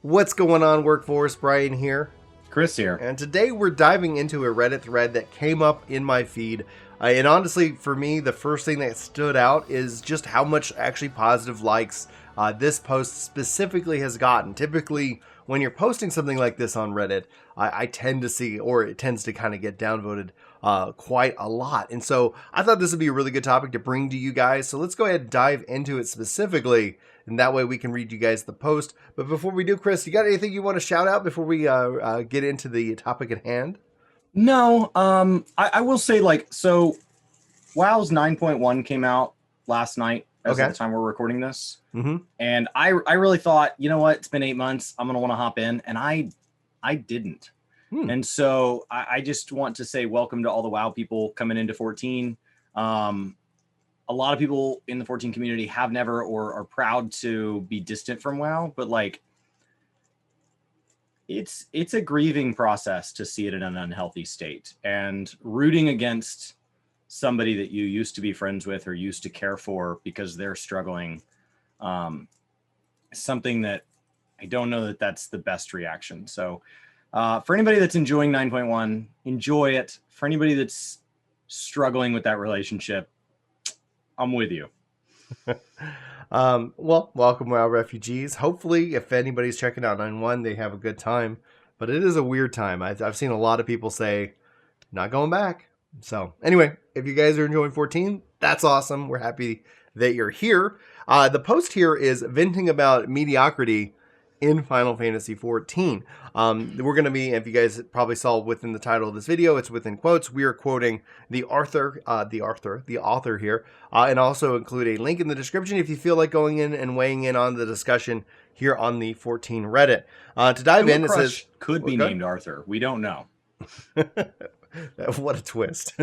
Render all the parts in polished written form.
What's going on, Workforce? Brian here. Chris here. And today we're diving into a Reddit thread that came up in my feed. And honestly, for me, the first thing that stood out is just how much actually positive likes this post specifically has gotten. Typically, when you're posting something like this on Reddit, I tend to see, or it tends to kind of get downvoted quite a lot. And so I thought this would be a really good topic to bring to you guys. So let's go ahead and dive into it specifically. And that way we can read you guys the post. But before we do, Chris, you got anything you want to shout out before we get into the topic at hand? No, I will say, so WoW's 9.1 came out last night as of the time we're recording this. Mm-hmm. And I really thought, you know what, it's been 8 months. I'm going to want to hop in. And I didn't. And so I just want to say welcome to all the WoW people coming into 14. A lot of people in the 14 community have never or are proud to be distant from WoW, but it's a grieving process to see it in an unhealthy state, and rooting against somebody that you used to be friends with or used to care for because they're struggling, something that I don't know that that's the best reaction. So for anybody that's enjoying 9.1, enjoy it. For anybody that's struggling with that relationship, I'm with you. Well, welcome, WoW refugees. Hopefully, if anybody's checking out 9.1, they have a good time. But it is a weird time. I've seen a lot of people say, not going back. So anyway, if you guys are enjoying 14, that's awesome. We're happy that you're here. The post here is venting about mediocrity in Final Fantasy XIV. We're going to be, if you guys probably saw within the title of this video, it's within quotes. We are quoting the author here, and also include a link in the description if you feel like going in and weighing in on the discussion here on the 14 Reddit. To dive in, it says could be named Arthur. We don't know. What a twist.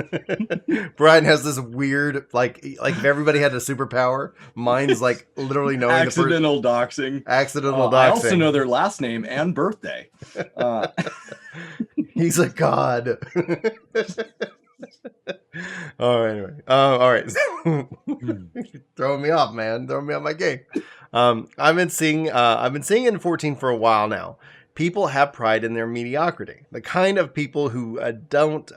Brian has this weird, like if everybody had a superpower, mine's like literally knowing accidental doxing. Accidental doxing. I also know their last name and birthday. He's a god. Anyway. All right. Throwing me off, man. Throwing me off my game. I've been seeing in 14 for a while now. People have pride in their mediocrity. The kind of people who doesn't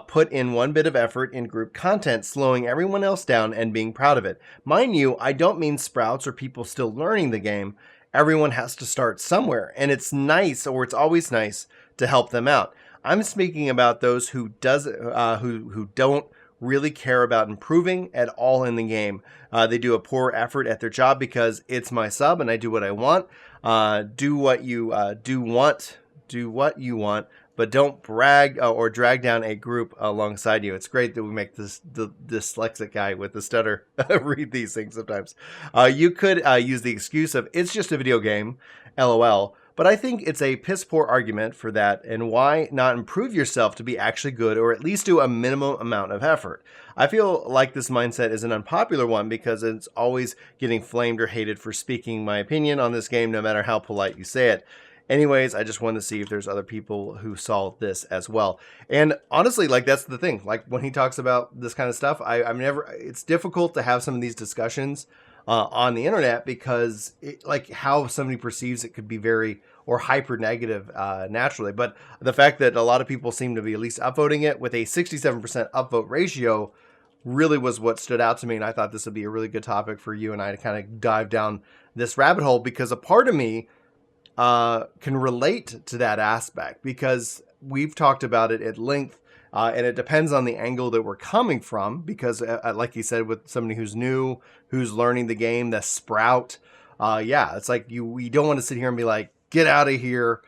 put in one bit of effort in group content, slowing everyone else down and being proud of it. Mind you, I don't mean sprouts or people still learning the game. Everyone has to start somewhere, and it's nice, or it's always nice, to help them out. I'm speaking about those who don't really care about improving at all in the game. They do a poor effort at their job because it's my sub and I do what I want. Do what you want, but don't brag or drag down a group alongside you. It's great that we make the dyslexic guy with the stutter read these things sometimes. You could use the excuse of it's just a video game, LOL. But I think it's a piss poor argument for that, and why not improve yourself to be actually good, or at least do a minimum amount of effort? I feel like this mindset is an unpopular one because it's always getting flamed or hated for speaking my opinion on this game, no matter how polite you say it. Anyways, I just wanted to see if there's other people who saw this as well. And honestly, that's the thing. Like when he talks about this kind of stuff, it's difficult to have some of these discussions on the internet because how somebody perceives it could be very or hyper negative naturally. But the fact that a lot of people seem to be at least upvoting it with a 67% upvote ratio really was what stood out to me. And I thought this would be a really good topic for you and I to kind of dive down this rabbit hole, because a part of me can relate to that aspect, because we've talked about it at length. And it depends on the angle that we're coming from, because like you said, with somebody who's new, who's learning the game, the sprout, it's like we don't want to sit here and be like, get out of here,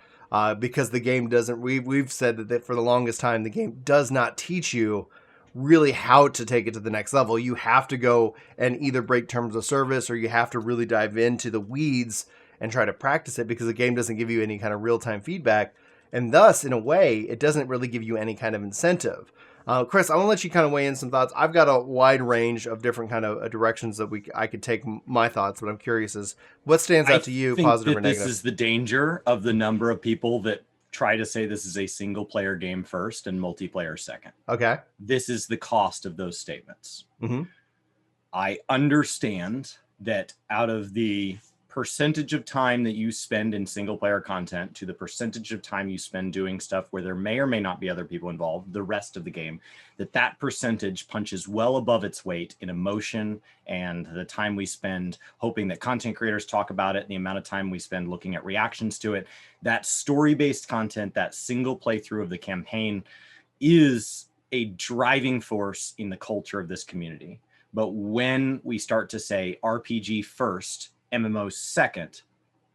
because the game doesn't, we've said that for the longest time, the game does not teach you really how to take it to the next level. You have to go and either break terms of service, or you have to really dive into the weeds and try to practice it, because the game doesn't give you any kind of real-time feedback. And thus, in a way, it doesn't really give you any kind of incentive. Chris, I want to let you kind of weigh in some thoughts. I've got a wide range of different kind of directions that I could take my thoughts, but I'm curious is what stands out to you, positive or negative? This is the danger of the number of people that try to say this is a single player game first and multiplayer second. Okay. This is the cost of those statements. Mm-hmm. I understand that out of the percentage of time that you spend in single player content to the percentage of time you spend doing stuff where there may or may not be other people involved, the rest of the game, that percentage punches well above its weight in emotion and the time we spend hoping that content creators talk about it, and the amount of time we spend looking at reactions to it. That story-based content, that single playthrough of the campaign is a driving force in the culture of this community. But when we start to say RPG first, MMO second,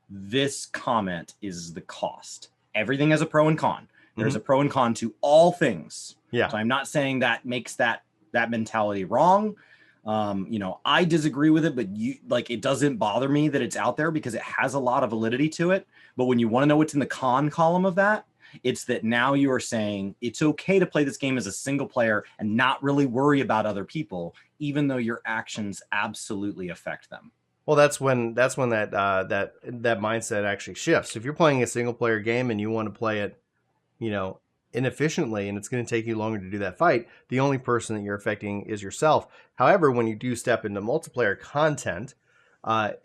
this comment is the cost. Everything has a pro and con. There's a pro and con to all things. Yeah. So I'm not saying that makes that mentality wrong. I disagree with it, but it doesn't bother me that it's out there because it has a lot of validity to it. But when you want to know what's in the con column of that, it's that now you are saying it's okay to play this game as a single player and not really worry about other people, even though your actions absolutely affect them. Well, that's when that mindset actually shifts. If you're playing a single player game and you want to play it, inefficiently, and it's going to take you longer to do that fight, the only person that you're affecting is yourself. However, when you do step into multiplayer content,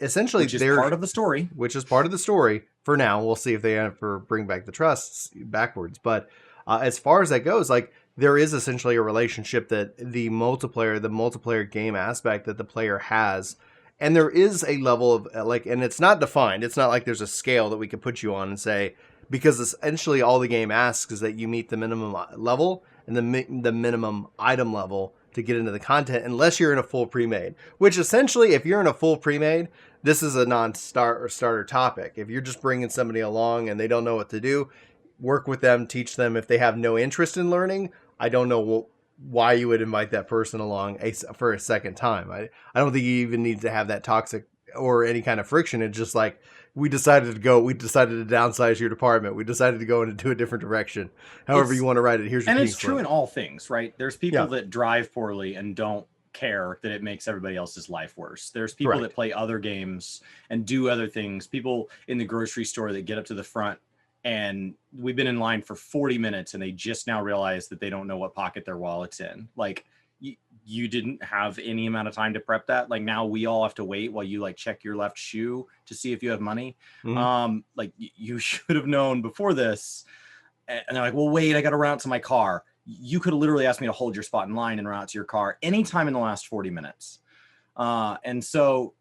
essentially which is part of the story. Which is part of the story for now. We'll see if they ever bring back the trusts backwards. But as far as that goes, there is essentially a relationship that the multiplayer game aspect that the player has. And there is a level of and it's not defined. It's not like there's a scale that we could put you on and say, because essentially all the game asks is that you meet the minimum level and the minimum item level to get into the content, unless you're in a full pre-made. Which essentially, if you're in a full pre-made, this is a non-starter topic. If you're just bringing somebody along and they don't know what to do, work with them, teach them. If they have no interest in learning, I don't know why you would invite that person along for a second time. I don't think you even need to have that toxic or any kind of friction. It's just like, we decided to downsize your department. We decided to go into a different direction. However you want to write it. Here's your and it's true in all things, right? There's people that drive poorly and don't care that it makes everybody else's life worse. There's people that play other games and do other things. People in the grocery store that get up to the front and we've been in line for 40 minutes and they just now realize that they don't know what pocket their wallet's in. You didn't have any amount of time to prep that. Now we all have to wait while you check your left shoe to see if you have money. You should have known before this. And they're like, well, wait, I got to run out to my car. You could have literally asked me to hold your spot in line and run out to your car anytime in the last 40 minutes. And so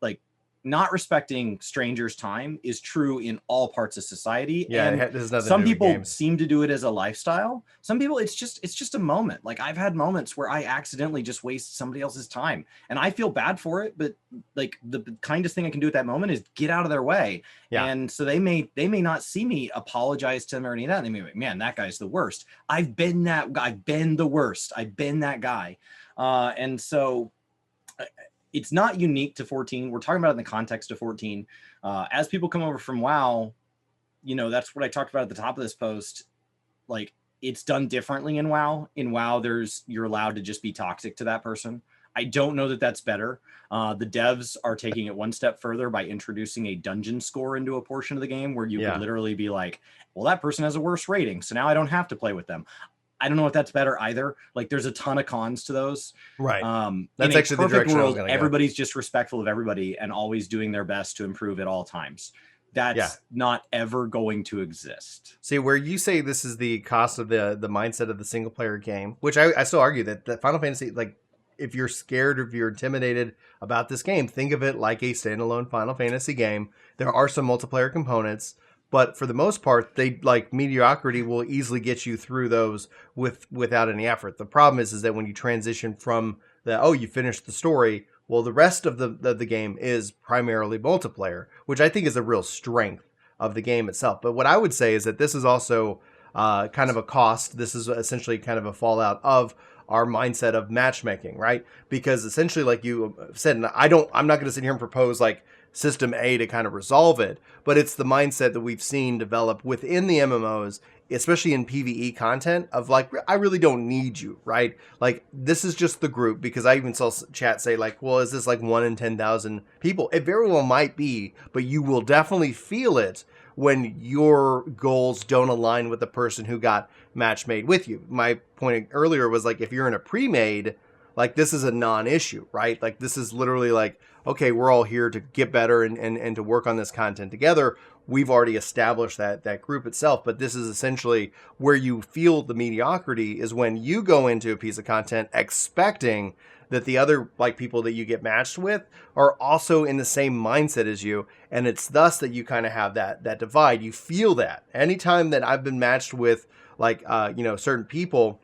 not respecting strangers' time is true in all parts of society. Yeah, and some people seem to do it as a lifestyle. Some people, it's just a moment. I've had moments where I accidentally just waste somebody else's time, and I feel bad for it. But the kindest thing I can do at that moment is get out of their way. Yeah. And so they may not see me apologize to them or any of that. They may be like, man, that guy's the worst. I've been the worst. I've been that guy. And so it's not unique to 14. We're talking about it in the context of 14. As people come over from WoW, that's what I talked about at the top of this post. It's done differently in WoW. In WoW, you're allowed to just be toxic to that person. I don't know that that's better. The devs are taking it one step further by introducing a dungeon score into a portion of the game where you could literally be like, well, that person has a worse rating, so now I don't have to play with them. I don't know if that's better either. There's a ton of cons to those. Right. That's actually the direction I was going to go. Everybody's just respectful of everybody and always doing their best to improve at all times. That's not ever going to exist. See, where you say this is the cost of the mindset of the single player game, which I still argue that Final Fantasy, if you're scared or if you're intimidated about this game, think of it like a standalone Final Fantasy game. There are some multiplayer components, but for the most part, Mediocrity will easily get you through those without any effort. The problem is that when you transition from you finished the story, well, the rest of the game is primarily multiplayer, which I think is a real strength of the game itself. But what I would say is that this is also kind of a cost. This is essentially kind of a fallout of our mindset of matchmaking, right? Because essentially, like you said, and I'm not going to sit here and propose system A to kind of resolve it, but it's the mindset that we've seen develop within the MMOs, especially in PvE content of I really don't need you, right? This is just the group, because I even saw chat say well, is this 1 in 10,000 people? It very well might be, but you will definitely feel it when your goals don't align with the person who got match made with you. My point earlier was if you're in a pre-made, this is a non-issue, right? This is literally okay, we're all here to get better and to work on this content together. We've already established that group itself, but this is essentially where you feel the mediocrity is when you go into a piece of content expecting that the other like people that you get matched with are also in the same mindset as you, and it's thus that you kind of have that divide. You feel that anytime that I've been matched with like certain people.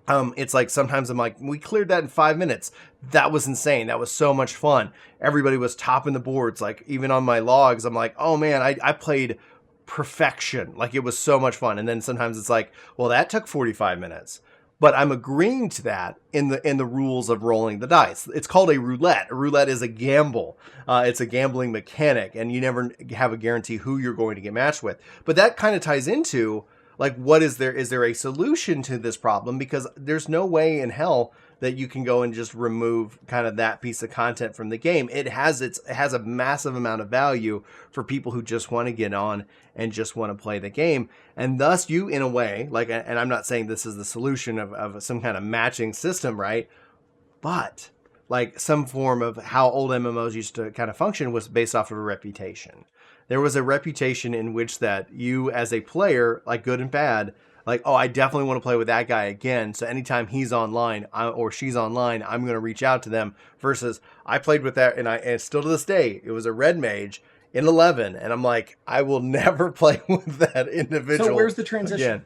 It's like sometimes I'm like, we cleared that in 5 minutes. That was insane. That was so much fun. Everybody was topping the boards. Like even on my logs, I'm like, oh man, I played perfection. Like it was so much fun. And then sometimes it's like, well, that took 45 minutes. But I'm agreeing to that in the rules of rolling the dice. It's called a roulette. A roulette is a gamble. It's a gambling mechanic, and you never have a guarantee who you're going to get matched with. But that kind of ties into like, what is there? Is there a solution to this problem? Because there's no way in hell that you can go and just remove kind of that piece of content from the game. It has a massive amount of value for people who just want to get on and just want to play the game. And thus you, in a way, like, and I'm not saying this is the solution of some kind of matching system, right? But like some form of how old MMOs used to kind of function was based off of a reputation. There was a reputation in which that you as a player, like good and bad, like, oh, I definitely want to play with that guy again. So anytime he's online or she's online, I'm going to reach out to them versus I played with that. And still to this day, it was a red mage in 11. And I'm like, I will never play with that individual. So where's the transition? Again.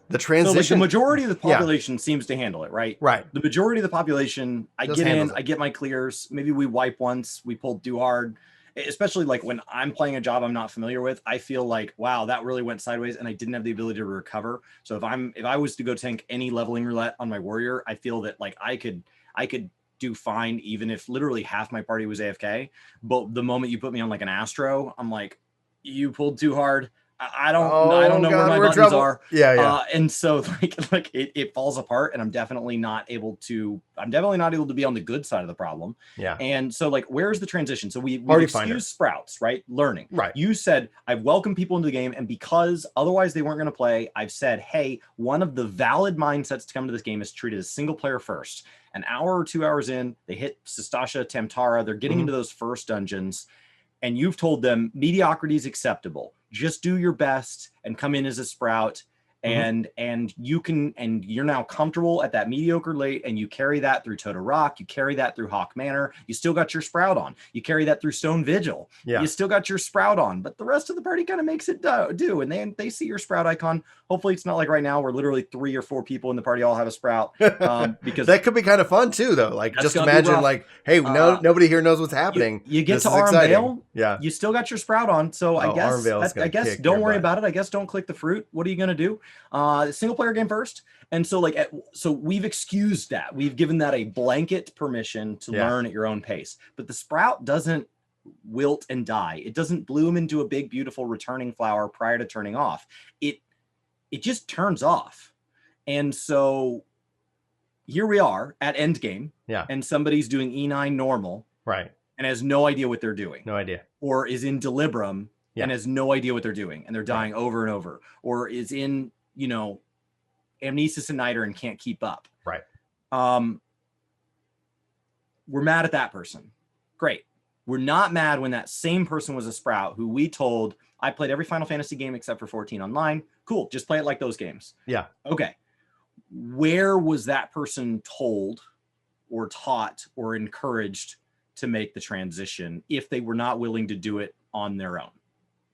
The transition. So like the majority of the population seems to handle it, right? Right. The majority of the population, I Just get in, handles it. I get my clears. Maybe we wipe once, we pulled too hard. Especially like when I'm playing a job I'm not familiar with, I feel like, wow, that really went sideways and I didn't have the ability to recover. So if I was to go tank any leveling roulette on my warrior, I feel that like I could do fine even if literally half my party was AFK. But the moment you put me on like an Astro, I'm like, you pulled too hard. I don't know where my buttons are. Yeah. And so like it falls apart, and I'm definitely not able to be on the good side of the problem. Yeah. And so like, where's the transition? So we excuse sprouts, right? Learning. Right. You said I've welcomed people into the game, and because otherwise they weren't going to play, I've said, hey, one of the valid mindsets to come to this game is treat it as single player first. An hour or 2 hours in, they hit Sastasha, Tamtara, they're getting into those first dungeons. And you've told them mediocrity is acceptable. Just do your best and come in as a sprout. And you're now comfortable at that mediocre late, and you carry that through Tota Rock, you carry that through Hawk Manor, you still got your sprout on, you carry that through Stone Vigil, you still got your sprout on, but the rest of the party kind of makes it do, and they see your sprout icon. Hopefully it's not like right now where literally 3 or 4 people in the party all have a sprout, because that could be kind of fun too, though. Like just imagine like, hey, nobody here knows what's happening. You get to Armvale, yeah, you still got your sprout on, so I guess don't worry about it. I guess don't click the fruit. What are you gonna do? Single player game first. And so like, so we've excused that. We've given that a blanket permission to learn at your own pace, but the sprout doesn't wilt and die. It doesn't bloom into a big, beautiful returning flower prior to turning off. It just turns off. And so here we are at end game, and somebody's doing E9 normal, right, and has no idea what they're doing. No idea. Or is in Delibram and has no idea what they're doing, and they're dying over and over, or is in, Amnesis and Niter and can't keep up. Right. We're mad at that person. Great. We're not mad when that same person was a sprout who we told, I played every Final Fantasy game except for 14 online. Cool. Just play it like those games. Yeah. Okay. Where was that person told or taught or encouraged to make the transition if they were not willing to do it on their own?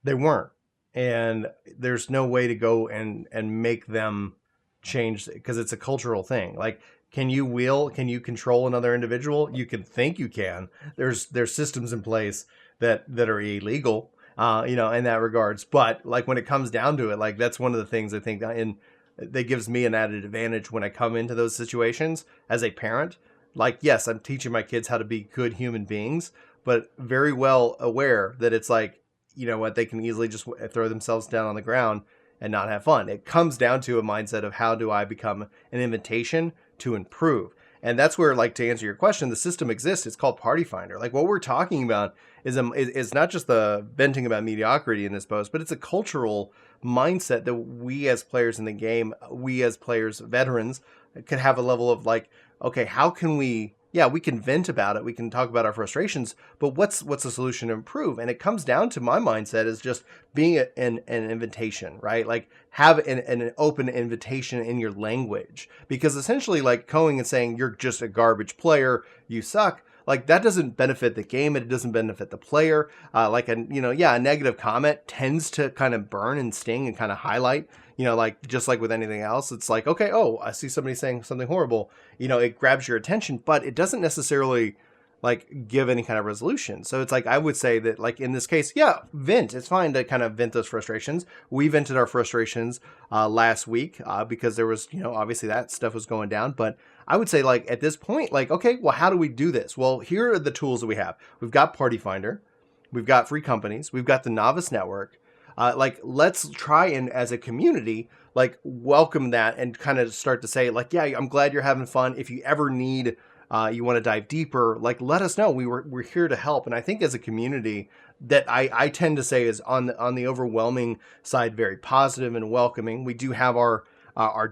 They weren't. And there's no way to go and make them change, because it's a cultural thing. Like, can you control another individual? You can think you can. There's systems in place that are illegal, in that regards. But like when it comes down to it, like that's one of the things I think that gives me an added advantage when I come into those situations as a parent. Like, yes, I'm teaching my kids how to be good human beings, but very well aware that it's like, you know what, they can easily just throw themselves down on the ground and not have fun. It comes down to a mindset of how do I become an invitation to improve? And that's where, like, to answer your question, the system exists. It's called Party Finder. Like, what we're talking about is not just the venting about mediocrity in this post, but it's a cultural mindset that we as players in the game, we as players, veterans, could have a level of like, okay, how can we yeah, we can vent about it, we can talk about our frustrations, but what's the solution to improve? And it comes down to my mindset is just being an invitation, right? Like have an open invitation in your language, because essentially like going and saying you're just a garbage player, you suck. Like that doesn't benefit the game. It doesn't benefit the player. Like a a negative comment tends to kind of burn and sting and kind of highlight. Like just like with anything else, it's like, okay, oh, I see somebody saying something horrible. It grabs your attention, but it doesn't necessarily like give any kind of resolution. So it's like, I would say that like in this case, yeah, vent. It's fine to kind of vent those frustrations. We vented our frustrations last week because there was, obviously that stuff was going down. But I would say like at this point, like, okay, well, how do we do this? Well, here are the tools that we have. We've got Party Finder. We've got free companies. We've got the Novice Network. Like, let's try and as a community, like welcome that and kind of start to say like, yeah, I'm glad you're having fun. If you ever need, you want to dive deeper, like let us know. We're here to help. And I think as a community that I tend to say is on the overwhelming side, very positive and welcoming. We do have our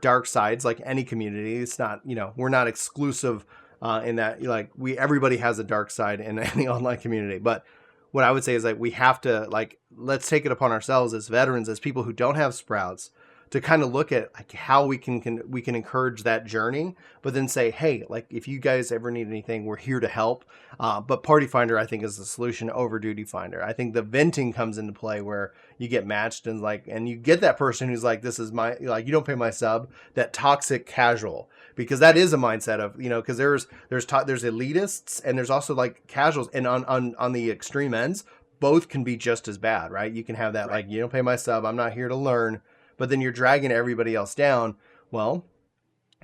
dark sides like any community. It's not, we're not exclusive in that like everybody has a dark side in any online community, but what I would say is like we have to like let's take it upon ourselves as veterans, as people who don't have sprouts, to kind of look at like how we can encourage that journey, but then say, hey, like if you guys ever need anything, we're here to help. But Party Finder, I think, is the solution over Duty Finder. I think the venting comes into play where you get matched and you get that person who's like, this is my, like, you don't pay my sub, that toxic casual, because that is a mindset of, because there's elitists and there's also like casuals, and on the extreme ends, both can be just as bad, right? You can have that, right. Like, you don't pay my sub, I'm not here to learn, but then you're dragging everybody else down. Well,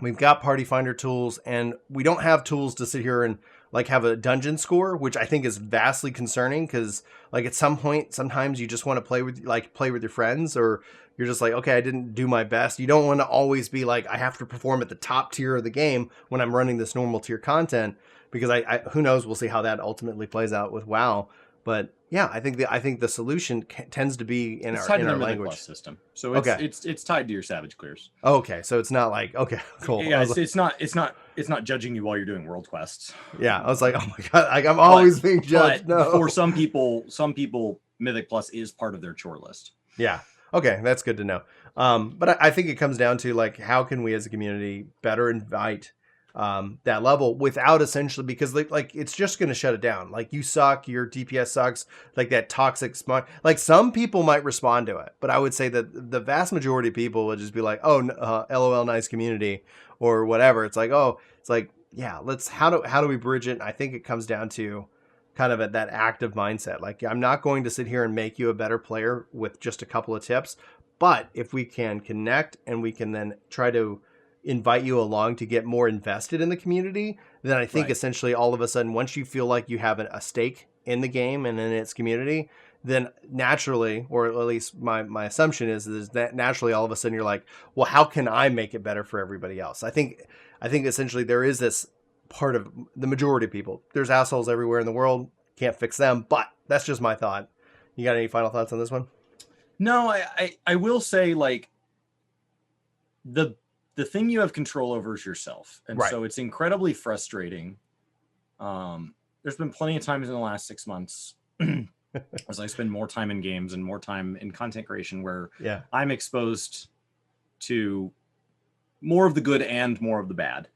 we've got Party Finder tools, and we don't have tools to sit here and like have a dungeon score, which I think is vastly concerning, because like at some point, sometimes you just want to play with your friends, or you're just like, okay, I didn't do my best. You don't want to always be like, I have to perform at the top tier of the game when I'm running this normal tier content, because I who knows, we'll see how that ultimately plays out with WoW. But yeah, I think the solution tends to be in our language system. So it's tied to your Savage Clears. Okay, so it's not like, okay, cool. Yeah, it's not judging you while you're doing world quests. Yeah, I was like, oh my god, like I'm always being judged. No. For some people, Mythic Plus is part of their chore list. Yeah. Okay, that's good to know. But I think it comes down to like, how can we as a community better invite that level without essentially, because like it's just going to shut it down. Like, you suck, your DPS sucks, like that toxic smart. Like, some people might respond to it, but I would say that the vast majority of people would just be like, oh, LOL, nice community, or whatever. It's like, oh, it's like, yeah, how do we bridge it? And I think it comes down to kind of that active mindset. Like, I'm not going to sit here and make you a better player with just a couple of tips, but if we can connect and we can then try to invite you along to get more invested in the community, then I think essentially all of a sudden, once you feel like you have a stake in the game and in its community, then naturally, or at least my assumption is that naturally all of a sudden you're like, well, how can I make it better for everybody else? I think essentially there is this part of the majority of people. There's assholes everywhere in the world. Can't fix them, but that's just my thought. You got any final thoughts on this one? No, I will say, like, the thing you have control over is yourself. And so it's incredibly frustrating. There's been plenty of times in the last 6 months as I spend more time in games and more time in content creation where I'm exposed to more of the good and more of the bad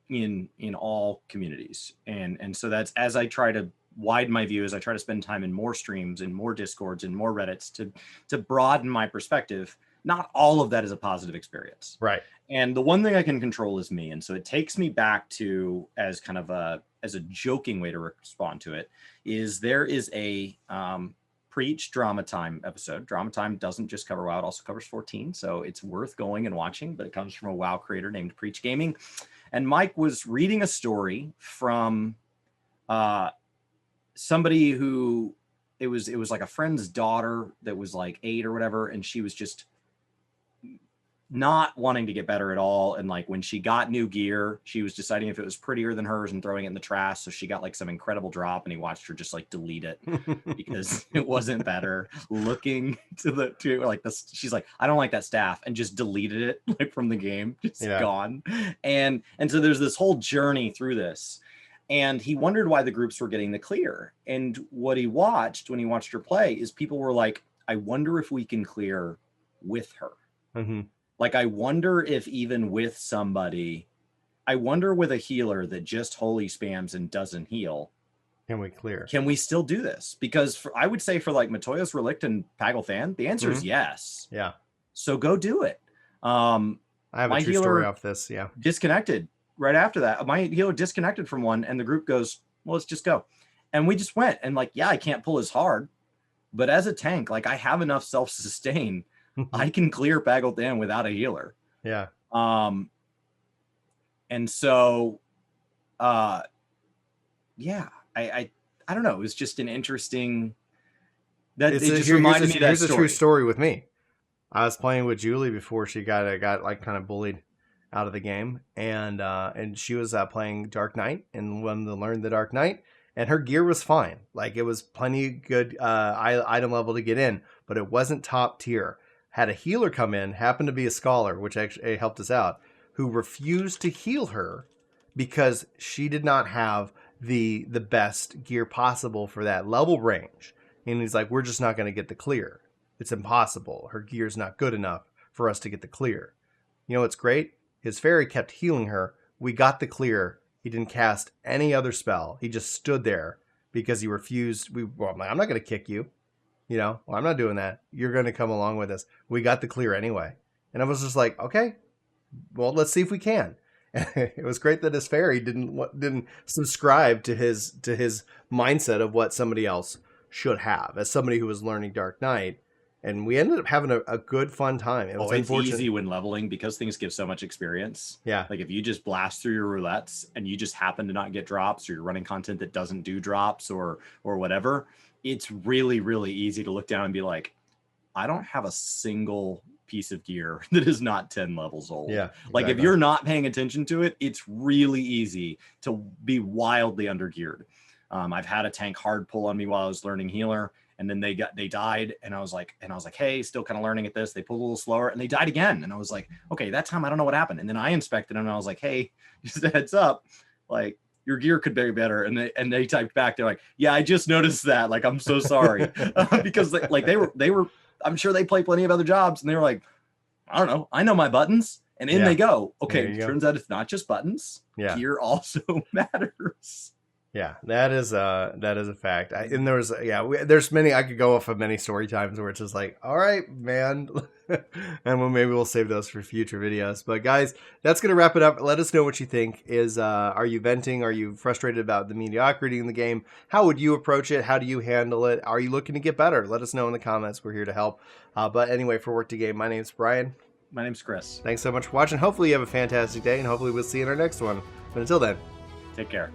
in all communities. And so that's, as I try to widen my view, as I try to spend time in more streams and more Discords and more Reddits to broaden my perspective, not all of that is a positive experience. Right. And the one thing I can control is me. And so it takes me back to, as kind of as a joking way to respond to it, is there is a Preach Drama Time episode. Drama Time doesn't just cover WoW, it also covers 14. So it's worth going and watching, but it comes from a WoW creator named Preach Gaming. And Mike was reading a story from somebody who, it was like a friend's daughter that was like 8 or whatever. And she was just not wanting to get better at all. And like when she got new gear, she was deciding if it was prettier than hers and throwing it in the trash. So she got like some incredible drop, and he watched her just like delete it because it wasn't better. Looking to like this, she's like, I don't like that staff, and just deleted it like from the game, just gone. And so there's this whole journey through this. And he wondered why the groups were getting the clear. And what he watched when he watched her play is people were like, I wonder if we can clear with her. Mm-hmm. Like, I wonder if even with somebody, I wonder with a healer that just holy spams and doesn't heal, can we clear? Can we still do this? Because I would say for like Matoya's Relict and Pagelthan, the answer is yes. Yeah. So go do it. I have a true story off this. Yeah. Disconnected right after that. My healer disconnected from one, and the group goes, well, let's just go. And we just went, and like, yeah, I can't pull as hard, but as a tank, like I have enough self-sustain. I can clear Pagelthan without a healer. Yeah. And so, yeah, I don't know. It was just an interesting. It just reminded me of that here's a true story with me. I was playing with Julie before she got like kind of bullied out of the game, and she was playing Dark Knight and wanted to learn the Dark Knight, and her gear was fine. Like it was plenty good item level to get in, but it wasn't top tier. Had a healer come in, happened to be a scholar, which actually helped us out, who refused to heal her because she did not have the best gear possible for that level range. And he's like, we're just not going to get the clear. It's impossible. Her gear's not good enough for us to get the clear. You know what's great? His fairy kept healing her. We got the clear. He didn't cast any other spell. He just stood there because he refused. I'm not going to kick you. You know, well, I'm not doing that. You're going to come along with us. We got the clear anyway. And I was just like, okay, well, let's see if we can. And it was great that his fairy didn't subscribe to his mindset of what somebody else should have as somebody who was learning Dark Knight. And we ended up having a good, fun time. It was it's easy when leveling because things give so much experience. Yeah. Like if you just blast through your roulettes and you just happen to not get drops, or you're running content that doesn't do drops or whatever, it's really, really easy to look down and be like, I don't have a single piece of gear that is not 10 levels old. Yeah. Exactly. Like if you're not paying attention to it, it's really easy to be wildly undergeared. I've had a tank hard pull on me while I was learning healer, and then they died, and I was like, hey, still kind of learning at this. They pulled a little slower, and they died again. And I was like, okay, that time I don't know what happened. And then I inspected them, and I was like, hey, just a heads up, like your gear could be better. And they typed back, they're like, yeah, I just noticed that. Like, I'm so sorry. Because they were, I'm sure they play plenty of other jobs, and they were like, I don't know, I know my buttons. And in they go. Okay, turns out it's not just buttons. Yeah. Gear also matters. Yeah, that is a fact. There's many. I could go off of many story times where it's just like, all right, man, and maybe we'll save those for future videos. But guys, that's gonna wrap it up. Let us know what you think. Are you venting? Are you frustrated about the mediocrity in the game? How would you approach it? How do you handle it? Are you looking to get better? Let us know in the comments. We're here to help. But anyway, for Work to Game, my name's Brian. My name's Chris. Thanks so much for watching. Hopefully you have a fantastic day, and hopefully we'll see you in our next one. But until then, take care.